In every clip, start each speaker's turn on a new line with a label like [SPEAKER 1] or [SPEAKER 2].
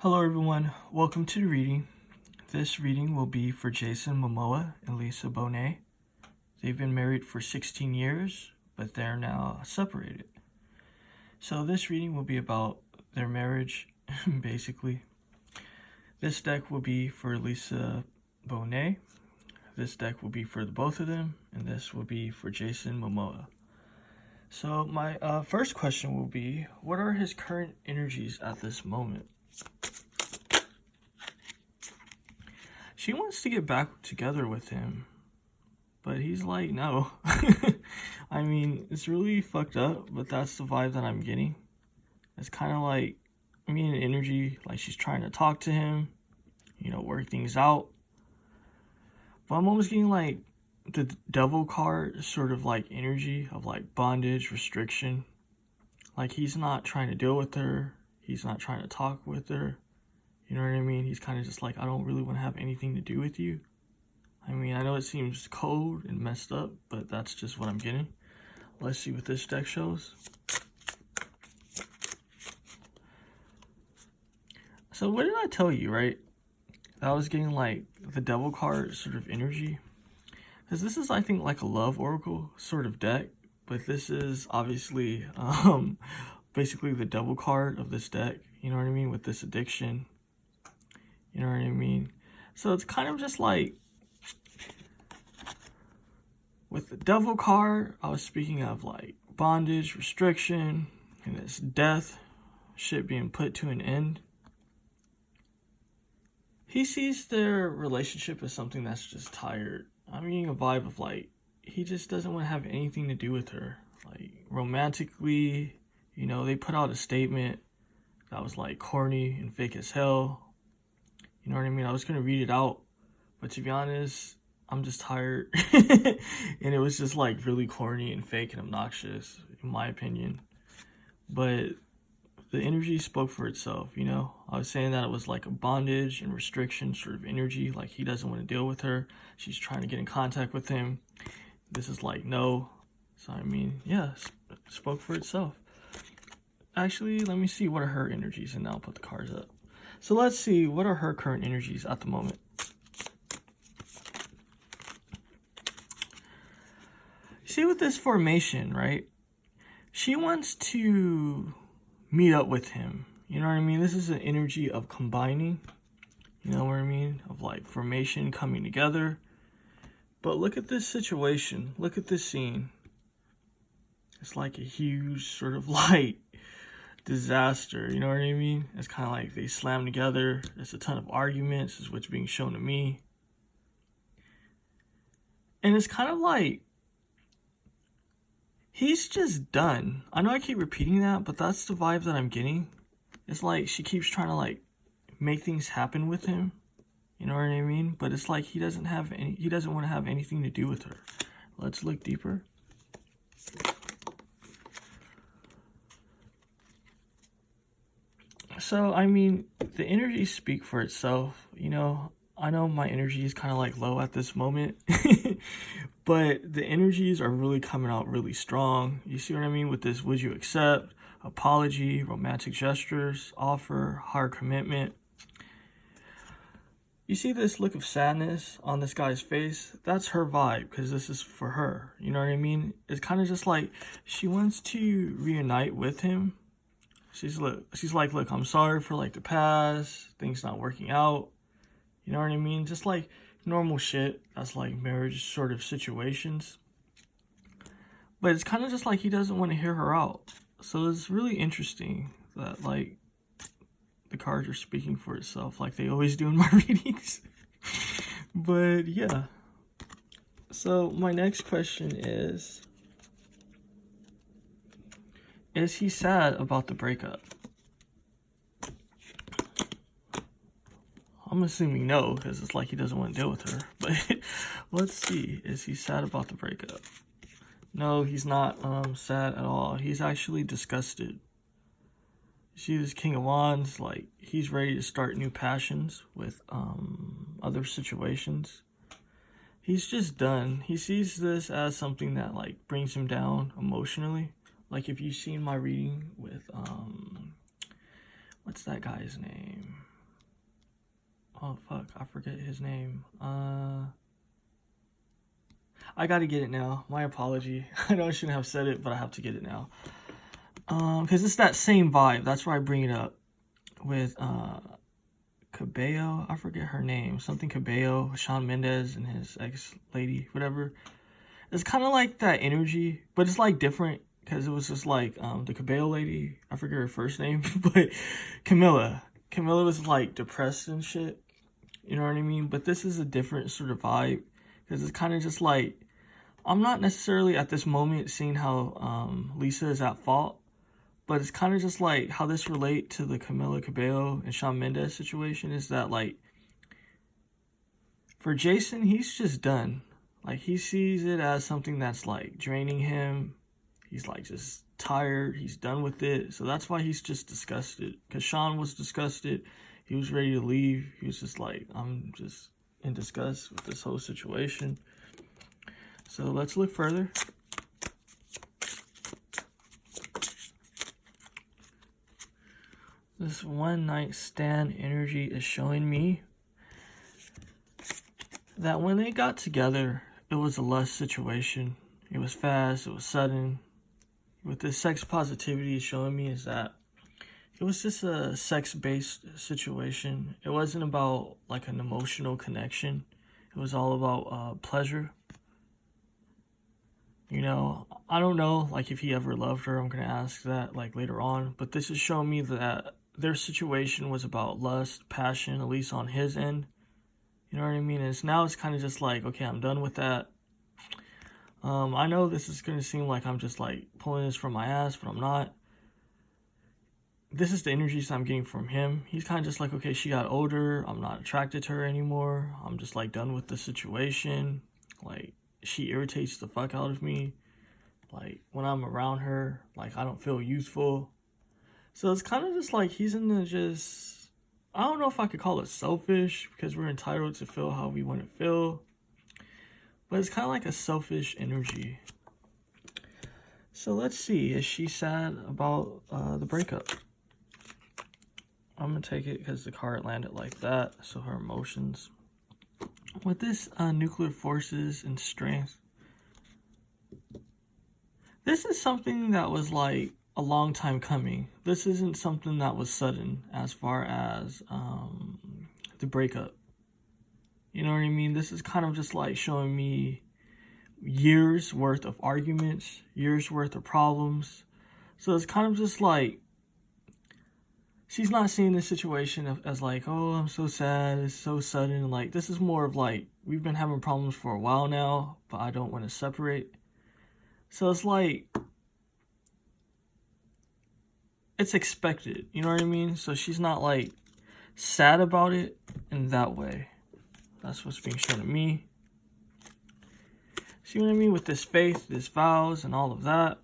[SPEAKER 1] Hello everyone, welcome to the reading. This reading will be for Jason Momoa and Lisa Bonet. They've been married for 16 years, but they're now separated. So this reading will be about their marriage, basically. This deck will be for Lisa Bonet. This deck will be for the both of them, and this will be for Jason Momoa. So my first question will be, what are his current energies at this moment? She wants to get back together with him, but he's like, no. I mean, it's really fucked up, but that's the vibe that I'm getting. It's kind of like, energy, like she's trying to talk to him, work things out. But I'm almost getting like the devil card, sort of like energy of like bondage, restriction. Like he's not trying to deal with her. He's not trying to talk with her. You know what I mean? He's kind of just like, I don't really want to have anything to do with you. I mean, I know it seems cold and messed up, but that's just what I'm getting. Let's see what this deck shows. So what did I tell you, right? That I was getting like the devil card sort of energy. Because this is, I think, like a love oracle sort of deck. But this is obviously basically the devil card of this deck. You know what I mean? With this addiction. You know what I mean? So it's kind of just like, with the devil card, I was speaking of like bondage, restriction, and this death, shit being put to an end. He sees their relationship as something that's just tired. I'm getting a vibe of like, he just doesn't want to have anything to do with her. Like, romantically, they put out a statement that was like corny and fake as hell. You know what I mean? I was going to read it out, but to be honest, I'm just tired. And it was just like really corny and fake and obnoxious, in my opinion. But the energy spoke for itself, I was saying that it was like a bondage and restriction sort of energy. Like he doesn't want to deal with her. She's trying to get in contact with him. This is like, no. So, yeah, it spoke for itself. Actually, let me see what are her energies, and then I'll put the cards up. So let's see, what are her current energies at the moment? See, with this formation, right? She wants to meet up with him. You know what I mean? This is an energy of combining. You know what I mean? Of like formation coming together. But look at this situation. Look at this scene. It's like a huge sort of like disaster, you know what I mean? It's kind of like they slam together. There's a ton of arguments, is what's being shown to me. And it's kind of like, he's just done. I know I keep repeating that, but that's the vibe that I'm getting. It's like she keeps trying to like make things happen with him. You know what I mean? But it's like he doesn't want to have anything to do with her. Let's look deeper. So, the energies speak for itself. I know my energy is kind of like low at this moment, but the energies are really coming out really strong. You see what I mean with this? Would you accept? Apology, romantic gestures, offer, hard commitment. You see this look of sadness on this guy's face? That's her vibe, because this is for her. You know what I mean? It's kind of just like she wants to reunite with him. She's like, look, I'm sorry for like the past, things not working out. You know what I mean? Just like normal shit. That's like marriage sort of situations. But it's kind of just like he doesn't want to hear her out. So it's really interesting that like the cards are speaking for itself, like they always do in my readings. But yeah. So my next question is he sad about the breakup? I'm assuming no, because it's like he doesn't want to deal with her. But let's see. Is he sad about the breakup? No, he's not sad at all. He's actually disgusted. You see this King of Wands, like he's ready to start new passions with other situations. He's just done. He sees this as something that like brings him down emotionally. Like if you've seen my reading with, what's that guy's name? Oh, fuck. I forget his name. I gotta get it now. My apology. I know I shouldn't have said it, but I have to get it now. Because it's that same vibe. That's why I bring it up. With, Cabello. I forget her name. Something Cabello. Shawn Mendes and his ex-lady. Whatever. It's kind of like that energy. But it's, like, different. Because it was just, like, the Cabello lady. I forget her first name. But Camilla. Camilla was, like, depressed and shit. You know what I mean? But this is a different sort of vibe. Because it's kind of just, like, I'm not necessarily at this moment seeing how Lisa is at fault. But it's kind of just like how this relate to the Camila Cabello and Shawn Mendes situation is that, like, for Jason, he's just done. Like, he sees it as something that's, like, draining him. He's, like, just tired. He's done with it. So that's why he's just disgusted. Because Shawn was disgusted. He was ready to leave. He was just like, I'm just in disgust with this whole situation. So let's look further. This one night stand energy is showing me that when they got together, it was a lust situation. It was fast, it was sudden. What this sex positivity is showing me is that it was just a sex-based situation. It wasn't about, like, an emotional connection. It was all about pleasure. You know, I don't know, like, if he ever loved her. I'm going to ask that, like, later on. But this is showing me that their situation was about lust, passion, at least on his end. You know what I mean? And now it's kind of just like, okay, I'm done with that. I know this is going to seem like I'm just, like, pulling this from my ass, but I'm not. This is the energies I'm getting from him. He's kind of just like, okay, she got older. I'm not attracted to her anymore. I'm just, like, done with the situation. Like, she irritates the fuck out of me. Like, when I'm around her, like, I don't feel youthful. So it's kind of just like he's in the just, I don't know if I could call it selfish because we're entitled to feel how we want to feel. But it's kind of like a selfish energy. So let's see, is she sad about the breakup? I'm going to take it because the card landed like that. So her emotions. With this nuclear forces and strength, this is something that was like a long time coming. This isn't something that was sudden as far as the breakup. You know what I mean? This is kind of just like showing me years worth of arguments, years worth of problems. So it's kind of just like she's not seeing this situation as like, oh, I'm so sad, it's so sudden. Like, this is more of like, we've been having problems for a while now, but I don't want to separate. So it's like, it's expected, you know what I mean? So she's not like sad about it in that way. That's what's being shown to me. See what I mean? With this faith, this vows, and all of that.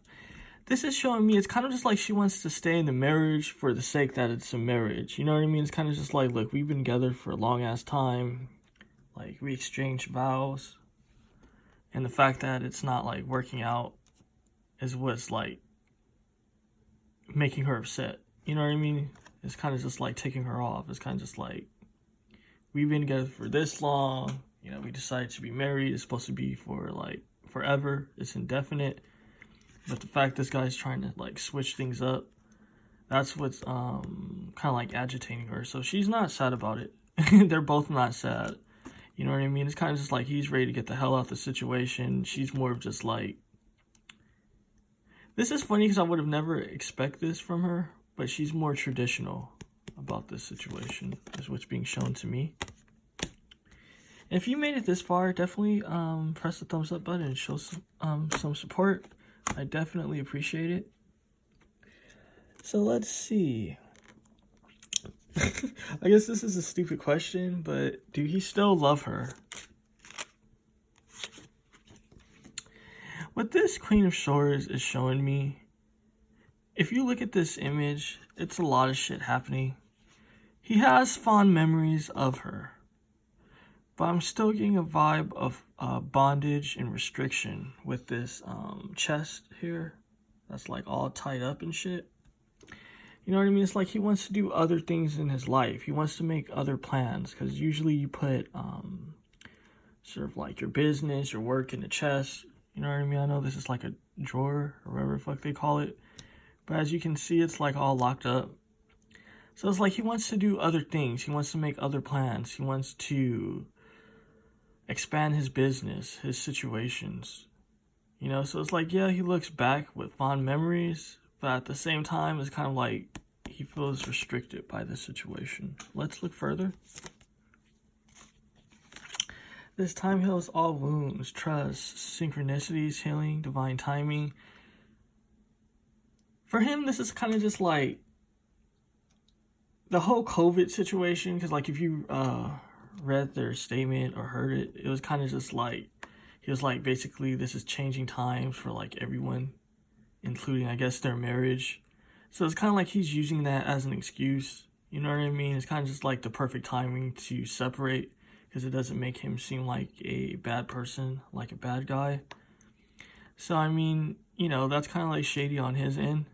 [SPEAKER 1] This is showing me it's kind of just like she wants to stay in the marriage for the sake that it's a marriage. You know what I mean? It's kind of just like, look, we've been together for a long ass time. Like, we exchanged vows. And the fact that it's not like working out is what's like making her upset. You know what I mean? It's kind of just like taking her off. It's kind of just like, we've been together for this long. You know, we decided to be married. It's supposed to be for like forever. It's indefinite. But the fact this guy's trying to like switch things up, that's what's kind of like agitating her. So she's not sad about it. They're both not sad. You know what I mean? It's kind of just like he's ready to get the hell out of the situation. She's more of just like, this is funny because I would have never expected this from her, but she's more traditional about this situation, is what's being shown to me. And if you made it this far, definitely press the thumbs up button and show some support. I definitely appreciate it. So let's see. I guess this is a stupid question, but do he still love her? What this Queen of Swords is showing me, if you look at this image, it's a lot of shit happening. He has fond memories of her, but I'm still getting a vibe of bondage and restriction with this chest here that's like all tied up and shit. You know what I mean? It's like he wants to do other things in his life. He wants to make other plans, because usually you put sort of like your business, your work in the chest. You know what I mean? I know this is like a drawer or whatever the fuck they call it. But as you can see, it's like all locked up. So it's like he wants to do other things. He wants to make other plans. He wants to expand his business, his situations. You know, so it's like, yeah, he looks back with fond memories, but at the same time, it's kind of like he feels restricted by the situation. Let's look further. This time heals all wounds, trust, synchronicities, healing, divine timing. For him, this is kind of just like the whole COVID situation, because like if you read their statement or heard it, it was kind of just like, he was like, basically, this is changing times for like everyone, including, I guess, their marriage. So it's kind of like he's using that as an excuse. You know what I mean? It's kind of just like the perfect timing to separate, because it doesn't make him seem like a bad person, like a bad guy. So, I mean, you know, that's kind of like shady on his end.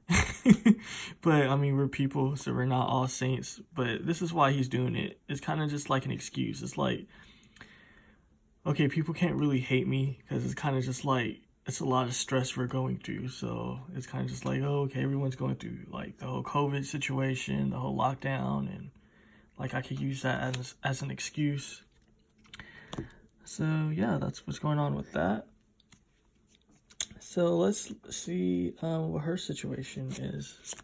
[SPEAKER 1] But, I mean, we're people, so we're not all saints. But this is why he's doing it. It's kind of just like an excuse. It's like, okay, people can't really hate me, because it's kind of just like, it's a lot of stress we're going through. So it's kind of just like, oh, okay, everyone's going through like the whole COVID situation, the whole lockdown, and like I could use that as an excuse. So yeah, that's what's going on with that. So let's see what her situation is.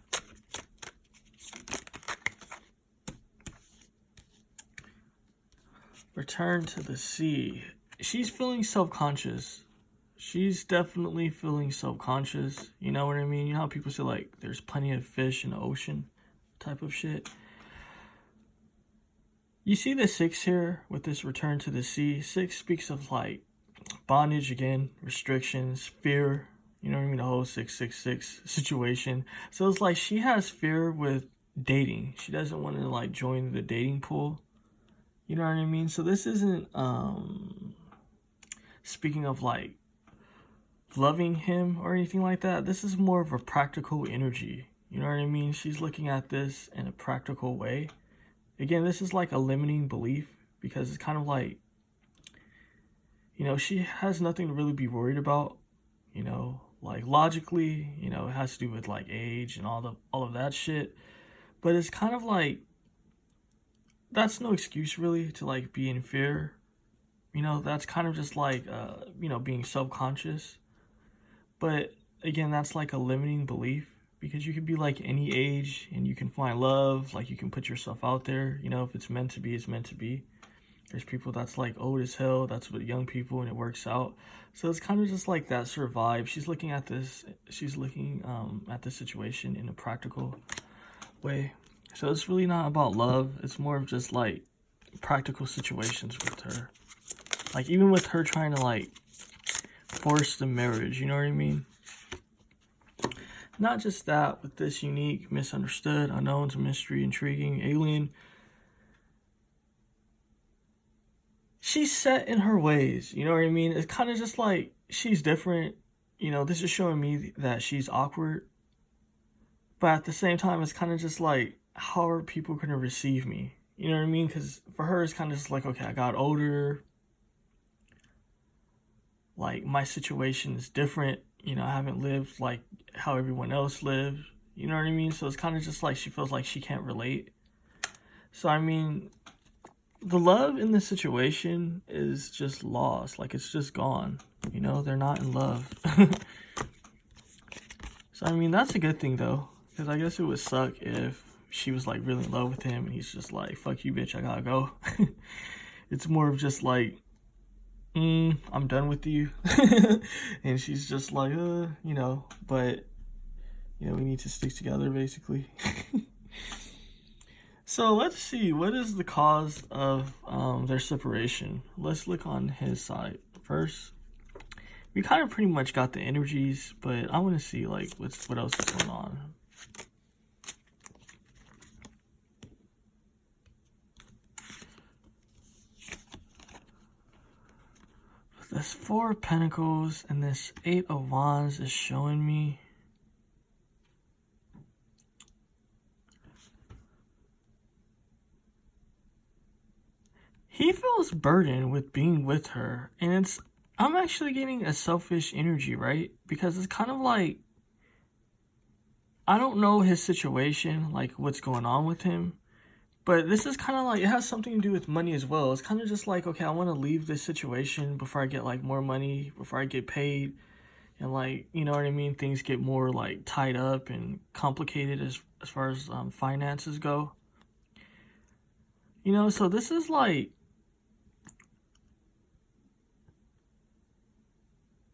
[SPEAKER 1] Return to the sea. She's feeling self-conscious. She's definitely feeling self-conscious. You know what I mean? You know how people say like there's plenty of fish in the ocean type of shit? You see the 6 here with this return to the sea. 6 speaks of like bondage again, restrictions, fear. You know what I mean? The whole 666 situation. So it's like she has fear with dating. She doesn't want to like join the dating pool. You know what I mean? So this isn't speaking of like loving him or anything like that. This is more of a practical energy. You know what I mean? She's looking at this in a practical way. Again, this is like a limiting belief, because it's kind of like, you know, she has nothing to really be worried about. You know, like logically, you know, it has to do with like age and all of that shit. But it's kind of like, that's no excuse really to like be in fear. You know, that's kind of just like, you know, being self-conscious. But again, that's like a limiting belief, because you could be like any age and you can find love. Like you can put yourself out there. You know, if it's meant to be, it's meant to be. There's people that's like old as hell. That's what young people, and it works out. So it's kind of just like that sort of vibe. She's looking at this. She's looking at the situation in a practical way. So it's really not about love. It's more of just like practical situations with her. Like even with her trying to like force the marriage, you know what I mean? Not just that, with this unique, misunderstood, unknowns, mystery, intriguing, alien. She's set in her ways, you know what I mean? It's kind of just like she's different. You know, this is showing me that she's awkward. But at the same time, it's kind of just like, how are people going to receive me? You know what I mean? Because for her, it's kind of just like, okay, I got older. Like, my situation is different. You know, I haven't lived like how everyone else lived. You know what I mean? So it's kind of just like she feels like she can't relate. So, I mean, the love in this situation is just lost. Like, it's just gone. You know, they're not in love. So, I mean, that's a good thing, though. Because I guess it would suck if she was, like, really in love with him and he's just like, fuck you, bitch, I gotta go. It's more of just like, I'm done with you. And she's just like, you know, but, you know, we need to stick together, basically. So let's see, what is the cause of their separation? Let's look on his side first. We kind of pretty much got the energies, but I want to see like what else is going on. This 4 of Pentacles and this 8 of Wands is showing me. he feels burdened with being with her, and I'm actually getting a selfish energy, right? Because it's kind of like, I don't know his situation, like what's going on with him, but this is kind of like, it has something to do with money as well. It's kind of just like, okay, I want to leave this situation before I get like more money, before I get paid, and like, you know what I mean? Things get more like tied up and complicated as far as finances go. You know, so this is like,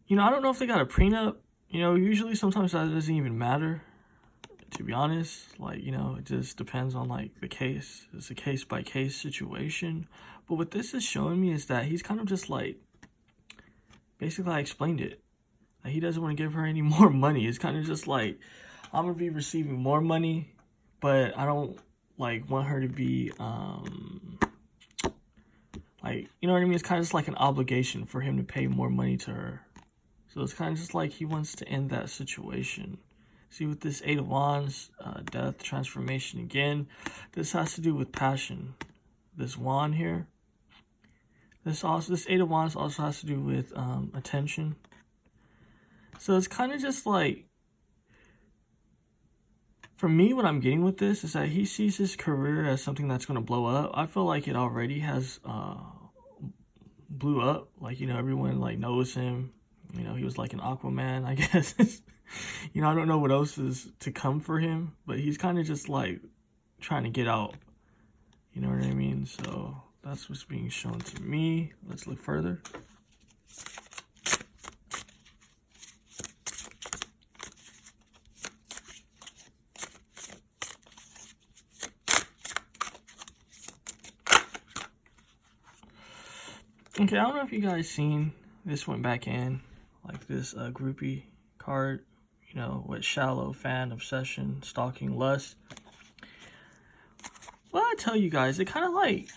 [SPEAKER 1] you know, I don't know if they got a prenup. You know, usually sometimes that doesn't even matter, to be honest. Like, you know, it just depends on like the case. It's a case by case situation. But what this is showing me is that he's kind of just like, basically I explained it. Like, he doesn't want to give her any more money. It's kind of just like, I'm going to be receiving more money, but I don't like want her to be, like, you know what I mean? It's kind of just like an obligation for him to pay more money to her. So it's kind of just like he wants to end that situation. See, with this Eight of Wands, death, transformation again, this has to do with passion. This wand here, this Eight of Wands also has to do with attention. So it's kind of just like, for me, what I'm getting with this is that he sees his career as something that's going to blow up. I feel like it already has blew up. Like, you know, everyone like knows him. You know, he was like an Aquaman, I guess. You know, I don't know what else is to come for him, but he's kind of just like trying to get out. You know what I mean? So that's what's being shown to me. Let's look further. Okay, I don't know if you guys seen this went back in, like this groupie card, you know, with shallow, fan, obsession, stalking, lust. Well, I tell you guys, it kind of like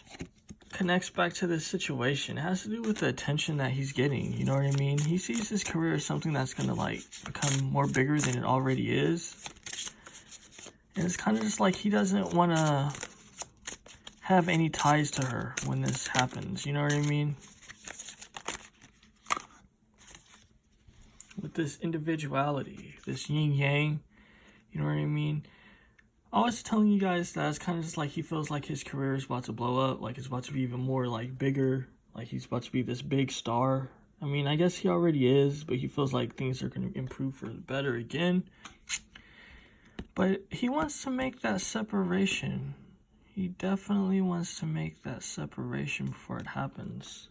[SPEAKER 1] connects back to this situation. It has to do with the attention that he's getting, you know what I mean? He sees his career as something that's going to like become more bigger than it already is. And it's kind of just like he doesn't want to have any ties to her when this happens, you know what I mean? With this individuality, this yin yang, you know what I mean? I was telling you guys that it's kind of just like he feels like his career is about to blow up, like it's about to be even more like bigger, like he's about to be this big star. I mean, I guess he already is, but he feels like things are going to improve for the better again. But he wants to make that separation. He definitely wants to make that separation before it happens.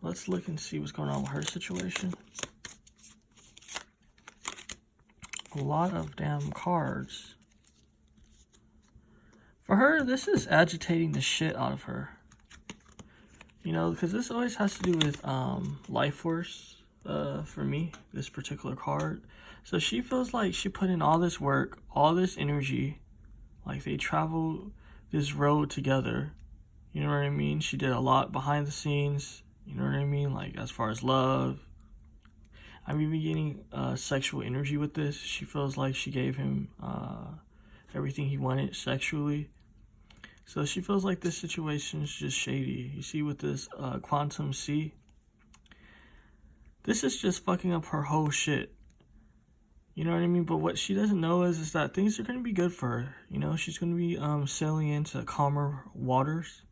[SPEAKER 1] Let's look and see what's going on with her situation. A lot of damn cards. For her, this is agitating the shit out of her. You know, because this always has to do with life force for me, this particular card. So she feels like she put in all this work, all this energy. Like they traveled this road together. You know what I mean? She did a lot behind the scenes. You know what I mean? Like as far as love. I'm even getting sexual energy with this. She feels like she gave him everything he wanted sexually. So she feels like this situation is just shady. You see with this quantum C, this is just fucking up her whole shit. You know what I mean? But what she doesn't know is that things are going to be good for her. You know, she's going to be sailing into calmer waters.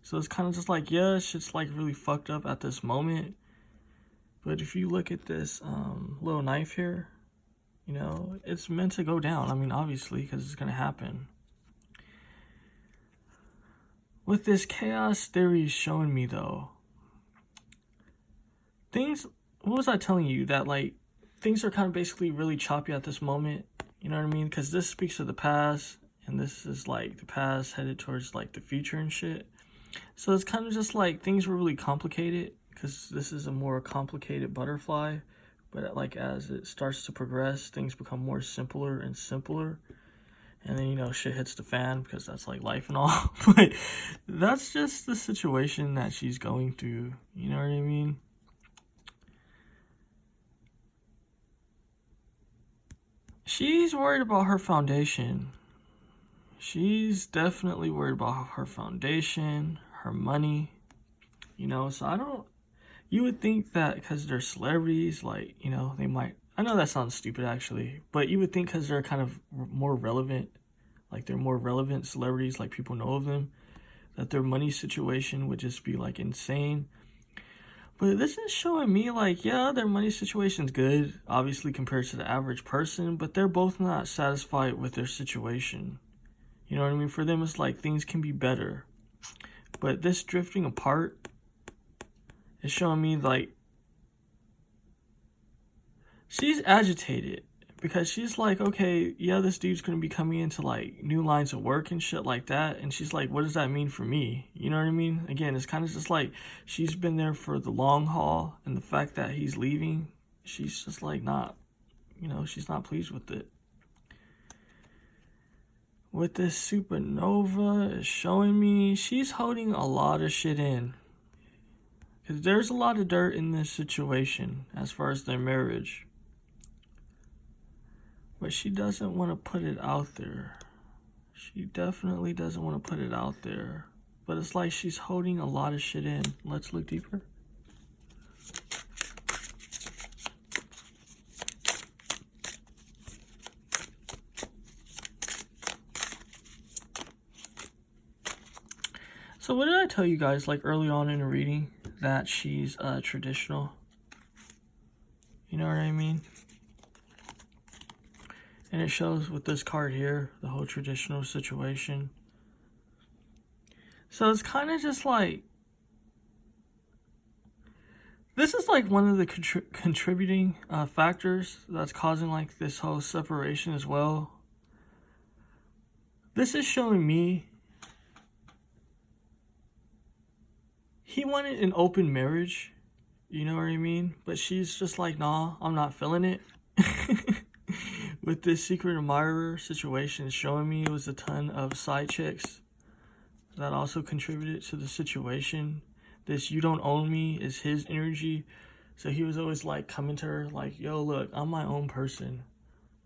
[SPEAKER 1] So it's kind of just like, yeah, shit's like really fucked up at this moment. But if you look at this little knife here, you know, it's meant to go down. I mean, obviously, because it's going to happen. With this chaos theory showing me, though, things, what was I telling you? That, like, things are kind of basically really choppy at this moment. You know what I mean? Because this speaks of the past, and this is, like, the past headed towards, like, the future and shit. So it's kind of just, like, things were really complicated, because this is a more complicated butterfly. But, like, as it starts to progress, things become more simpler and simpler. And then, you know, shit hits the fan because that's like life and all. But that's just the situation that she's going through. You know what I mean? She's worried about her foundation. She's definitely worried about her foundation, her money, you know. So I don't, you would think that because they're celebrities, like, you know, they might, I know that sounds stupid actually, but you would think because they're kind of more relevant, like they're more relevant celebrities, like people know of them, that their money situation would just be like insane. But this is showing me like, yeah, their money situation's good, obviously compared to the average person, but they're both not satisfied with their situation. You know what I mean? For them, it's like things can be better. But this drifting apart is showing me like she's agitated because she's like, okay, yeah, this dude's gonna be coming into like new lines of work and shit like that. And she's like, what does that mean for me? You know what I mean? Again, it's kind of just like she's been there for the long haul, and the fact that he's leaving, she's just like not, you know, she's not pleased with it. With this supernova, it's showing me she's holding a lot of shit in. Because there's a lot of dirt in this situation as far as their marriage. But she doesn't want to put it out there. She definitely doesn't want to put it out there. But it's like she's holding a lot of shit in. Let's look deeper. So what did I tell you guys like early on in the reading? That she's traditional. You know what I mean? And it shows with this card here, the whole traditional situation. So it's kind of just like, this is like one of the contributing factors that's causing like this whole separation as well. This is showing me he wanted an open marriage, you know what I mean? But she's just like, nah, I'm not feeling it. With this secret admirer situation, it's showing me it was a ton of side chicks that also contributed to the situation. This you don't own me is his energy. So he was always like coming to her like, yo, look, I'm my own person.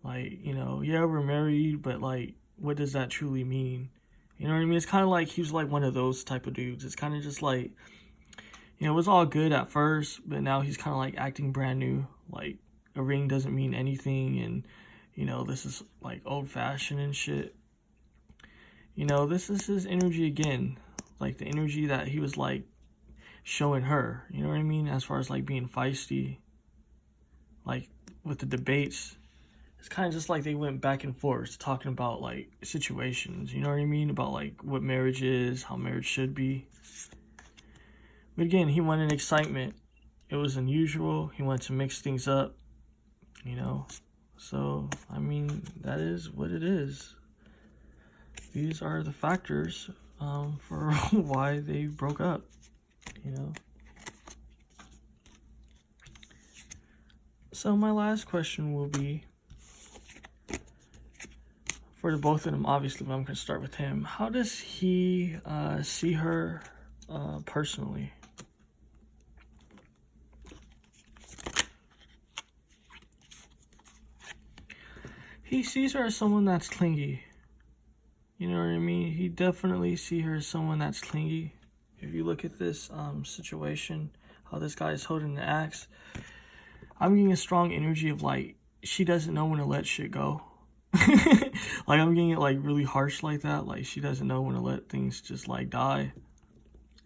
[SPEAKER 1] Like, you know, yeah, we're married, but like, what does that truly mean? You know what I mean? It's kind of like he was like one of those type of dudes. It's kind of just like, you know, it was all good at first, but now he's kind of like acting brand new. Like, a ring doesn't mean anything, and, you know, this is like old fashioned and shit. You know, this is his energy again. Like the energy that he was like showing her. You know what I mean? As far as like being feisty. Like with the debates. It's kind of just like they went back and forth talking about like situations. You know what I mean? About like what marriage is, how marriage should be. But again, he wanted excitement. It was unusual. He wanted to mix things up. You know? So, I mean, that is what it is. These are the factors for why they broke up, you know. So my last question will be, for the both of them, obviously, but I'm going to start with him. How does he see her personally? He sees her as someone that's clingy. You know what I mean? He definitely see her as someone that's clingy. If you look at this situation, how this guy is holding the axe, I'm getting a strong energy of like, she doesn't know when to let shit go. Like, I'm getting it like really harsh like that. Like, she doesn't know when to let things just like die.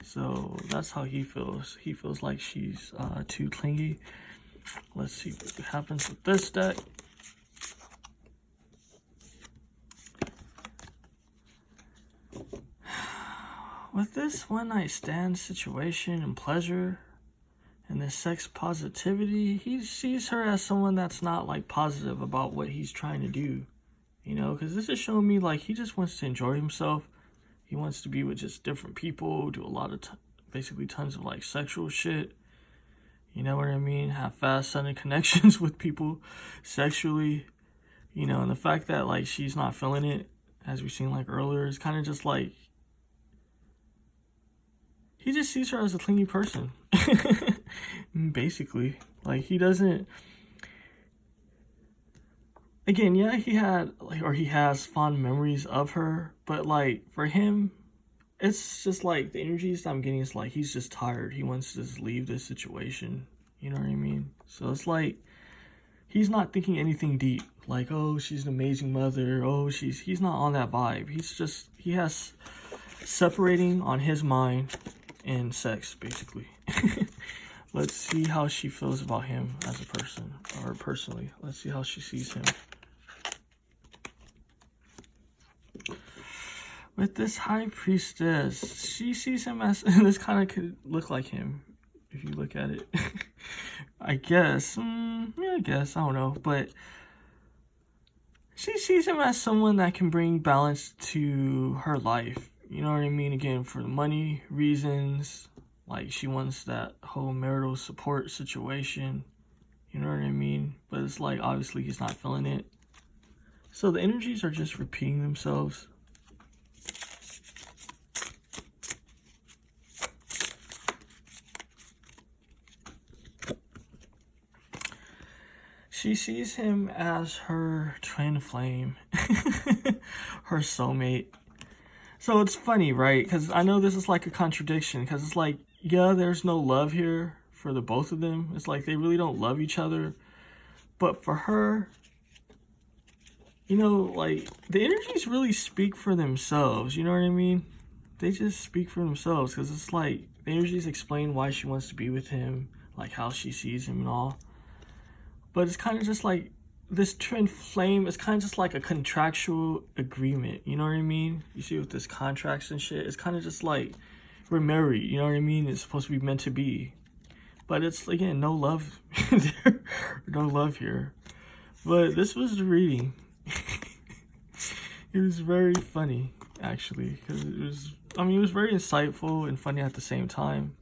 [SPEAKER 1] So that's how he feels. He feels like she's too clingy. Let's see what happens with this deck. With this one night stand situation and pleasure and this sex positivity, he sees her as someone that's not like positive about what he's trying to do. You know, because this is showing me like he just wants to enjoy himself. He wants to be with just different people, do a lot of basically tons of like sexual shit. You know what I mean? Have fast sudden connections with people sexually. You know, and the fact that like she's not feeling it, as we've seen like earlier, is kind of just like, he just sees her as a clingy person. Basically. Like, he doesn't... Again, yeah, he had, like, or he has fond memories of her, but, like, for him, it's just like the energies that I'm getting is like he's just tired. He wants to just leave this situation. You know what I mean? So it's like he's not thinking anything deep. Like, oh, she's an amazing mother. Oh, he's not on that vibe. He has separating on his mind and sex, basically. Let's see how she feels about him as a person, or personally. Let's see how she sees him. With this High Priestess, she sees him as, this kind of could look like him, if you look at it. I guess, yeah, I guess, I don't know, but she sees him as someone that can bring balance to her life. You know what I mean? Again, for the money reasons, like she wants that whole marital support situation. You know what I mean? But it's like, obviously he's not feeling it. So the energies are just repeating themselves. She sees him as her twin flame, her soulmate. So it's funny, right? Because I know this is like a contradiction, because it's like, yeah, there's no love here for the both of them. It's like they really don't love each other. But for her, you know, like the energies really speak for themselves. You know what I mean? They just speak for themselves, because it's like the energies explain why she wants to be with him, like how she sees him and all. But it's kind of just like this twin flame is kind of just like a contractual agreement. You know what I mean? You see with this contracts and shit, it's kind of just like we're married. You know what I mean? It's supposed to be meant to be. But it's, again, no love there. No love here. But this was the reading. It was very funny, actually. Because it was, I mean, it was very insightful and funny at the same time.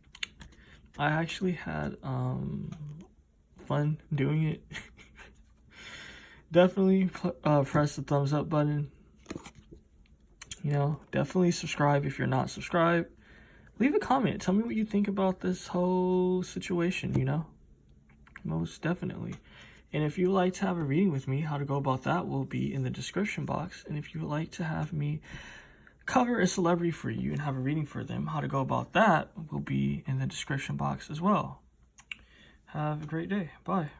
[SPEAKER 1] I actually had fun doing it. Definitely press the thumbs up button. You know, definitely subscribe if you're not subscribed. Leave a comment. Tell me what you think about this whole situation, you know? Most definitely. And if you would like to have a reading with me, how to go about that will be in the description box. And if you would like to have me cover a celebrity for you and have a reading for them, how to go about that will be in the description box as well. Have a great day. Bye.